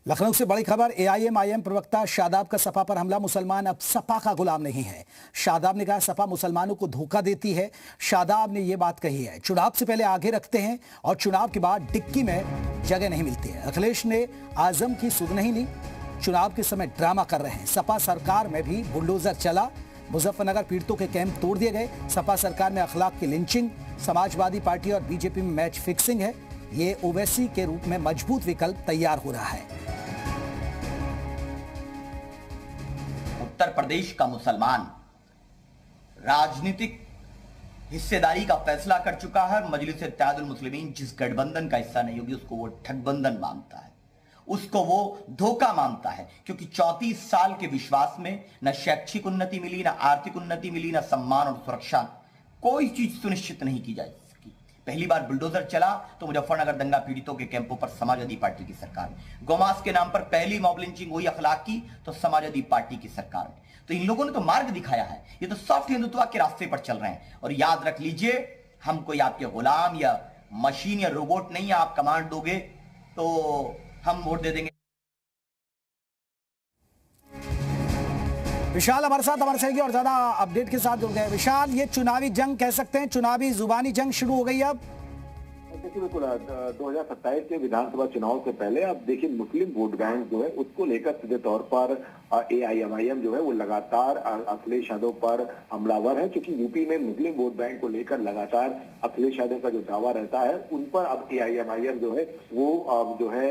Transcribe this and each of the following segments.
लखनऊ से बड़ी खबर। एआईएमआईएम प्रवक्ता शादाब का सपा पर हमला। मुसलमान अब सपा का गुलाम नहीं है। शादाब ने कहा सपा मुसलमानों को धोखा देती है। शादाब ने यह बात कही है, चुनाव से पहले आगे रखते हैं और चुनाव के बाद डिक्की में जगह नहीं मिलती है। अखिलेश ने आजम की सुध नहीं ली, चुनाव के समय ड्रामा कर रहे हैं। सपा सरकार में भी बुलडोजर चला, मुजफ्फरनगर पीड़ितों के कैंप तोड़ दिए गए। सपा सरकार में अखलाक की लिंचिंग, समाजवादी पार्टी और बीजेपी में मैच फिक्सिंग है। ये ओवैसी के रूप में मजबूत विकल्प तैयार हो रहा है। उत्तर प्रदेश का मुसलमान राजनीतिक हिस्सेदारी का फैसला कर चुका है। मजलिस इत्तेहादुल मुस्लिमीन जिस गठबंधन का हिस्सा नहीं होगी उसको वो ठगबंधन मानता है, उसको वो धोखा मानता है, क्योंकि 34 साल के विश्वास में न शैक्षिक उन्नति मिली, न आर्थिक उन्नति मिली, न सम्मान और सुरक्षा, कोई चीज सुनिश्चित नहीं की जा सकी। पहली बार बुलडोजर चला तो मुजफ्फरनगर दंगा पीड़ितों के कैंपों पर समाजवादी पार्टी की सरकार में। गौमांस के नाम पर पहली मॉब लिंचिंग हुई अखलाक की तो समाजवादी पार्टी की सरकार में। तो इन लोगों ने तो मार्ग दिखाया है, ये तो सॉफ्ट हिंदुत्व के रास्ते पर चल रहे हैं। और याद रख लीजिए, हम कोई आपके गुलाम या मशीन या रोबोट नहीं है। आप कमांड दोगे तो हम वोट दे देंगे। विशाल हमारे साथ हमारे सहयोगी और ज्यादा अपडेट के साथ जुड़ गए। विशाल, ये चुनावी जंग कह सकते हैं, चुनावी जुबानी जंग शुरू हो गई अब। देखिए बिल्कुल 2027 के विधानसभा चुनाव से पहले अब देखिए मुस्लिम वोट बैंक जो है उसको लेकर सीधे तौर पर एआईएमआईएम जो है वो लगातार अखिलेश यादव पर हमलावर है, क्योंकि यूपी में मुस्लिम वोट बैंक को लेकर लगातार अखिलेश यादव का जो दावा रहता है उन पर अब एआईएमआईएम जो है वो जो है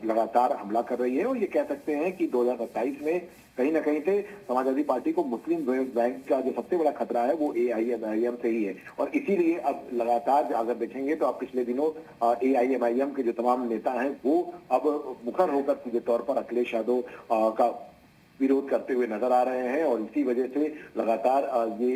लगातार हमला कर रही है। और ये कह सकते हैं कि 2027 में कहीं ना कहीं से समाजवादी पार्टी को मुस्लिम बैंक का जो सबसे बड़ा खतरा है वो एआईएमआईएम से ही है। और इसीलिए अब लगातार अगर देखेंगे तो अब पिछले दिनों एआईएमआईएम के जो तमाम नेता हैं वो अब मुखर होकर सीधे तौर पर अखिलेश यादव का विरोध करते हुए नजर आ रहे हैं। और इसी वजह से लगातार ये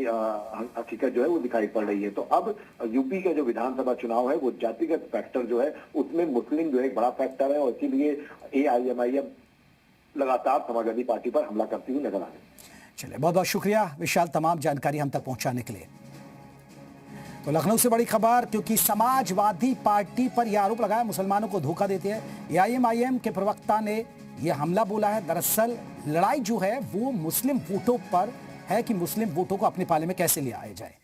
हकीकत जो है वो दिखाई पड़ रही है। तो अब यूपी का जो विधानसभा चुनाव है वो जातिगत फैक्टर जो है उसमें मुस्लिम जो है एक बड़ा फैक्टर है, और इसीलिए एआईएमआईएम लगातार समाजवादी पार्टी पर हमला करती हुई नजर आ रही है। चलिए, बहुत बहुत शुक्रिया विशाल तमाम जानकारी हम तक पहुंचाने के लिए। तो लखनऊ से बड़ी खबर, क्योंकि समाजवादी पार्टी पर यह आरोप लगाया मुसलमानों को धोखा देती है। एआईएमआईएम के प्रवक्ता ने यह हमला बोला है। दरअसल लड़ाई जो है वो मुस्लिम वोटों पर है कि मुस्लिम वोटों को अपने पाले में कैसे ले आया जाए।